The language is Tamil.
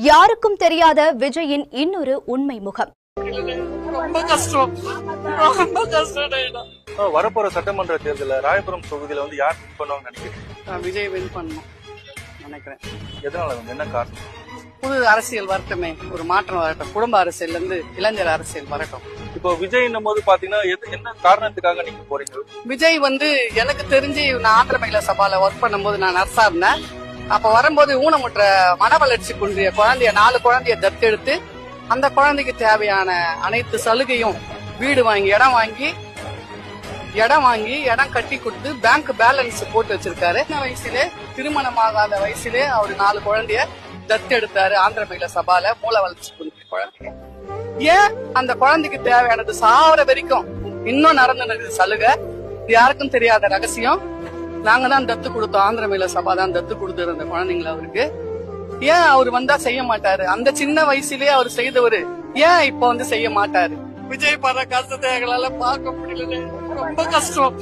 யாருக்கும் தெரியாத விஜயின் இன்னொரு உண்மை முகம். ரொம்ப கஷ்டம். வரப்போற சட்டமன்ற தேர்தலில் ராயபுரம் தொகுதியில யார் வின் பண்ணுவாங்க நினைக்கிறேன்? விஜய் வின் பண்ணணும் நினைக்கிறேன். எதனால என்ன காரணம்? புது அரசியல் வரட்டுமே, ஒரு மாற்றம் வரட்டும். குடும்ப அரசியல் இருந்து இளைஞர் அரசியல் வரட்டும். இப்போ விஜய் போது பாத்தீங்கன்னா என்ன காரணத்துக்காக நீங்க போறீங்க? விஜய் எனக்கு தெரிஞ்சு நான் ஆந்திரமயில சபால ஒர்க் பண்ணும்போது நான் நர்ஸா இருந்தேன். அப்ப வரும்போது ஊனமுற்ற மன வளர்ச்சி குன்றிய குழந்தைய 4 குழந்தைய தத்தெடுத்து அந்த குழந்தைக்கு தேவையான அனைத்து சலுகையும் வீடு வாங்கி இடம் கட்டி கொடுத்து பேங்க் பேலன்ஸ் போட்டு வச்சிருக்காரு. சின்ன வயசுலே திருமணமாகாத வயசுலே அவரு 4 குழந்தைய தத்தெடுத்தாரு ஆந்திரமயில சபால மூல வளர்ச்சி குன்றிய குழந்தைய. ஏன் அந்த குழந்தைக்கு தேவையானது சாவர வரைக்கும் இன்னும் நடந்துனது சலுகை. யாருக்கும் தெரியாத ரகசியம். நாங்க தான் தத்து கொடுத்தோம், ஆந்திரமயில சபா தான் தத்து கொடுத்துரு அந்த குழந்தைங்களை அவருக்கு. ஏன் அவர் வந்தா செய்ய மாட்டாரு? அந்த சின்ன வயசுலயே அவர் செய்தவரு ஏன் இப்ப செய்ய மாட்டாரு? விஜய் படுற கஷ்டத்தை எங்களால பார்க்க முடியல. ரொம்ப கஷ்டம்.